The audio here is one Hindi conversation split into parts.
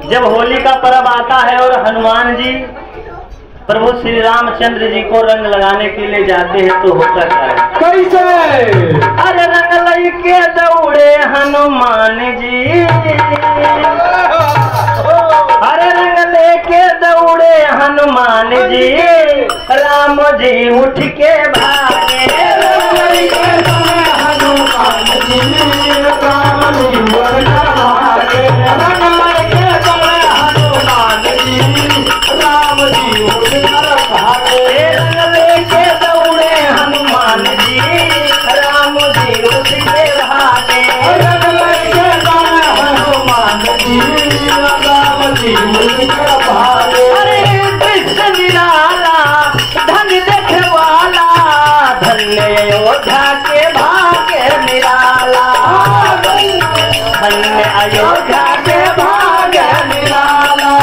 जब होली का पर्व आता है और हनुमान जी प्रभु श्री रामचंद्र जी को रंग लगाने के लिए जाते हैं तो होता क्या है? कैसे? अरे रंग लइके दौड़े हनुमान जी, अरे रंग लेके दौड़े हनुमान जी, राम जी उठ के भागे। रंग लइके दौड़े हनुमान जी, राम जी उठ के भागे। रंग लइके दौड़े हनुमान जी, राम जी उठ के भागे। रंग लेके दौड़े हनुमान जी, राम जी उठ के भागे। रंग लेके दौड़े हनुमान जी, राम जी उठ के भागे। अरे कृष्ण निराला धन देखे वाला, धन्य अयोध्या के भाग्य निराला, धन्य अयोध्या के भाग्य निराला,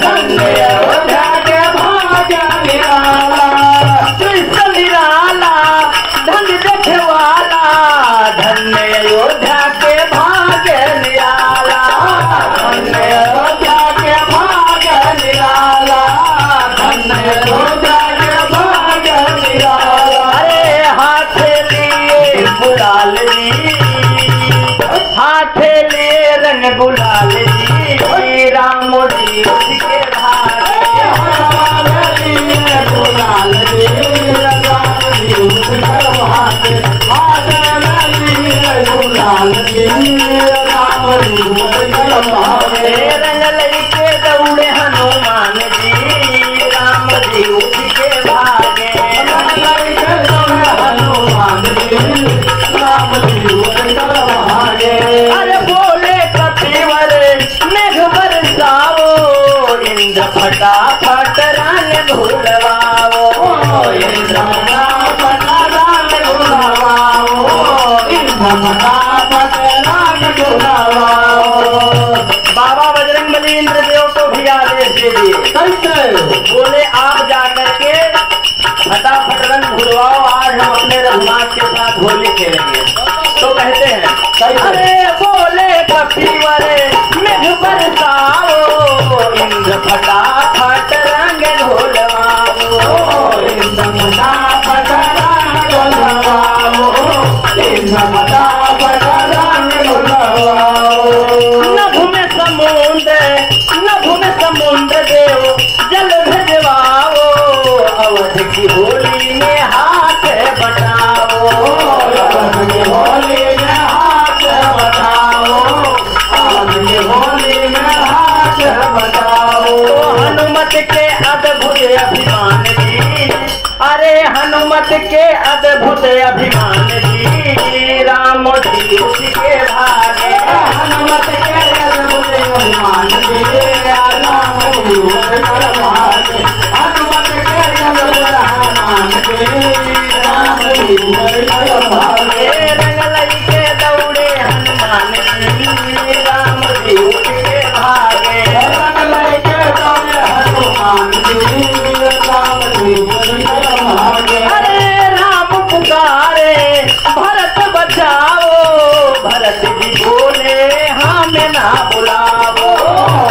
धन्य अयोध्या के भाग्य निराला। कृष्ण निराला धन देखे वाला, धन्य अयोध्या के भाग्य निराला, धन्य अयोध्या के भाग्य निराला, धन्य अयोध्या के भाग्य निराला। अरे हाथ लिए गुलाल जी, हाथ लिए रंग गुलाल जी, राम जी उठ के भागे। हाथ लिए गुलाल जी, राम जी उठ के भागे। हाथ लिए गुलाल जी, राम जी उठ के भागे। रंग लइके दौड़े हनुमान जी, राम जी उठ के भागे। रंग लइके दौड़े हनुमान जी, राम जी उठ के भागे। अरे बोले कपिवर मेघ बरसाओ, इंद्र फटाफट रंग घुलवाओ। इंद्र फटाफट रंग घुलवाओ, इंद्र फटाफट रंग घुलवाओ। बाबा बजरंगबली इंद्रदेव को भी आदेश दे दिए। कैसे? बोले आप जाकर के फटाफट रंग घुलवाओ, आज हम अपने रघुनाथ के साथ होली खेलेंगे। तो कहते हैं अरे बोले कपिवर मेघ बरसाओ, इंद्र फटाफट रंग घुलवाओ। इंद्र फटाफट रंग घुलवाओ, इंद्र फटाफट रंग घुलवाओ। नभ में समुद्र देव जल भेजवाओ, अवध की होली में हाथ बटाओ। अवध की होली में हाथ बटाओ, अवध की होली में हाथ बटाओ। हनुमत के अद्भुत अभिमान जी, अरे हनुमत के अद्भुत अभिमान जी, राम जी उठ के भागे। हनुमत के अद्भुत अभिमान जी, राम जी उठ के भागे। हनुमत के अद्भुत अभिमान जी, राम जी उठ के भागे। रंग लइके दौड़े हनुमान जी, राम जी उठ के भागे। रंग लइके दौड़े हनुमान जी, राम जी उठ के भागे। अरे राम पुकारे भरत बचाओ, भरत जी बोले हमें ना बुलाओ।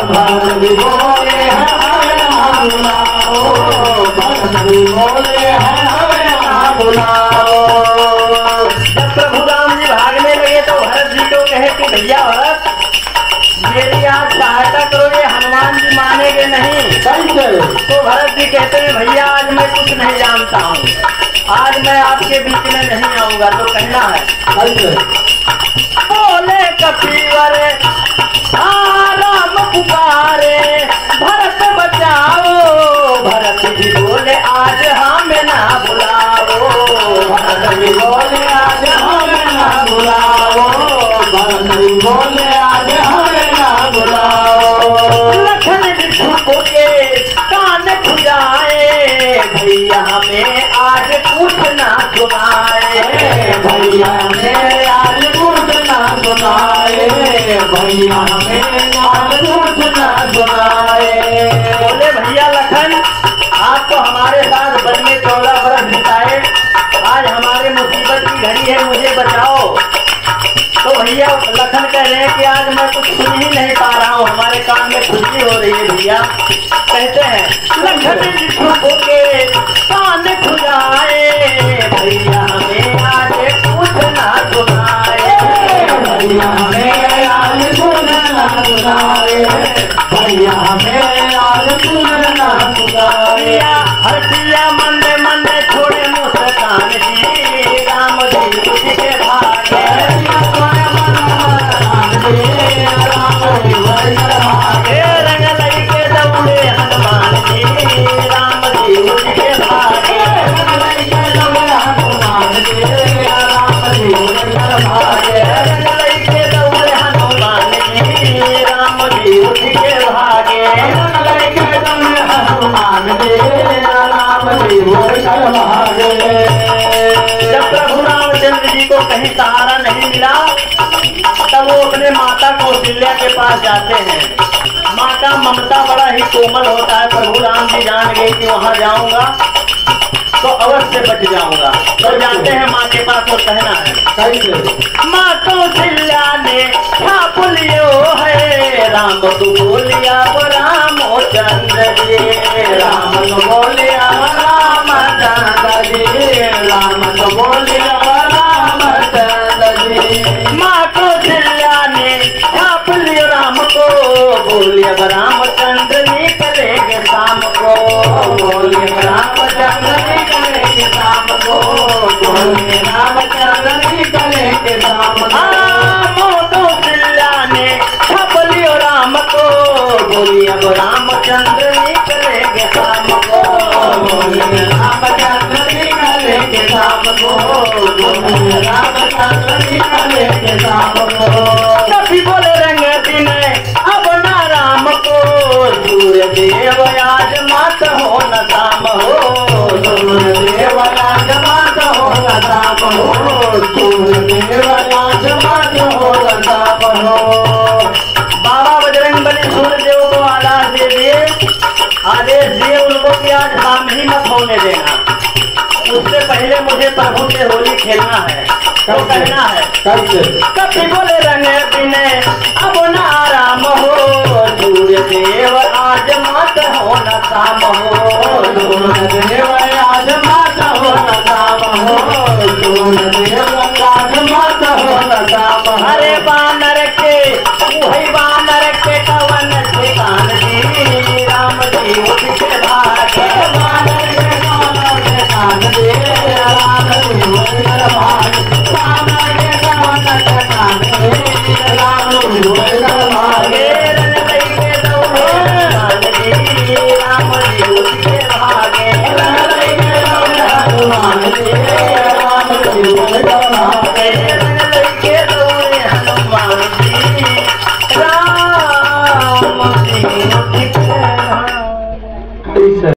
भरत जी बोले हमें ना बुलाओ, भरत जी बोले हमें ना बुलाओ। जब प्रभु राम जी भागने लगे तो भरत जी को कहे कि भैया भरत मेरी आज सहायता करो, ये हनुमान जी मानेंगे नहीं। कैसे? तो भरत जी कहते हैं भैया आज मैं कुछ नहीं जानता हूँ, आज मैं आपके बीच में नहीं आऊंगा। तो कहना है कैसे? बोले कपिवर राम पुकारे भरत बचाओ, भरत जी बोले आज हमें ना बुलाओ। भरत जी बोले आज हमें ना बुलाओ, भरत जी बोले आज हमें ना बुलाओ। लखन बिच्छू के कान खुजाए, भैया हमें आज कुछ ना सुनाए। भैया हमें आज कुछ ना सुनाए, भैया हमें आज कुछ ना सुनाए। बोले भैया लखन आप तो हमारे साथ वन में 14 बरस बिताए, आज हमारे मुसीबत की घड़ी है, मुझे बचाओ। तो भैया लखन कह रहे हैं कि आज मैं कुछ सुन ही नहीं पा रहा हूँ, हमारे कान में खुजली हो रही है भैया। कहते हैं लखन छुप के कान खुजाए, भैया हमें आज कुछ ना सुनाए, भैया हमें आज कुछ ना सुनाए, भैया हमें आज कुछ ना सुनाए। हटिया मंदे मंदे छोड़े मुस्कान जी, राम जी तुझ के भागे, रंग लई के दौड़े हनुमान जी, राम जी उठ के भागे, रंग लई के दौड़े हनुमान जी, राम जी उठ के भागे, रंग लई के दौड़े हनुमान जी, राम जी उठ के भागे, रंग लई के दौड़े हनुमान जी, राम जी उठ के भागे। जब प्रभु रामचंद्र जी को कहीं सहारा नहीं मिला तब वो अपने माता कौशल्या के पास जाते हैं। माँ का ममता बड़ा ही कोमल होता है। प्रभु राम जी जान गए कि वहाँ जाऊंगा तो अवश्य बच जाऊंगा, तो जाते हैं माँ के पास और कहना है माँ कौशल्या ने छाप लियो है, राम को बोलिया रामचंद्र जी, राम को बोलिया रामचंद्र जी, राम को बोलिया रामचंद्र जी। माँ कौशल्या ने छाप लियो राम को, बोलिया रामचंद्र निकलेंगे शाम को, बोलिए रामचंद्र निकलेंगे शाम को, बोलिए रामचंद्र निकलेंगे शाम को। कौशल्या ने छाप लियो राम को, बोलिए अब रामचंद्र निकलेंगे शाम को, बोलिए रामचंद्र निकलेंगे शाम को, बोलिए रामचंद्र निकलेंगे शाम को। कभी बोले रंग दिन अब ना राम को, सूर्य देव आज मत हो न शाम हो, सूर्य देव आज मत हो न शाम हो, सूर्य देव आज मत हो न शाम हो। बाबा बजरंगबली सूर्य देव को आदेश दिए उनको कि आज शाम ही मत होने देना, उससे पहले मुझे प्रभु से होली खेलना है। तो कहना है कभी बोले रंग दिन अब न आराम हो, सूर्य देव आज मत हो न शाम हो, सूर्य देव आज मत हो न शाम हो, सूर्य देव आज मत हो न शाम। हरे बानर के वही बानर के कवन ठिकान जी, राम जी उठ के भागे, बानर के कवन ठिकान जी, राम जी उठ के भागे, बानर के कवन ठिकान जी, राम जी उठ के भागे, रंग लई के दौड़े हनुमान जी, राम जी उठ के भागे, रंग लई के दौड़े हनुमान जी, राम जी उठ के भागे।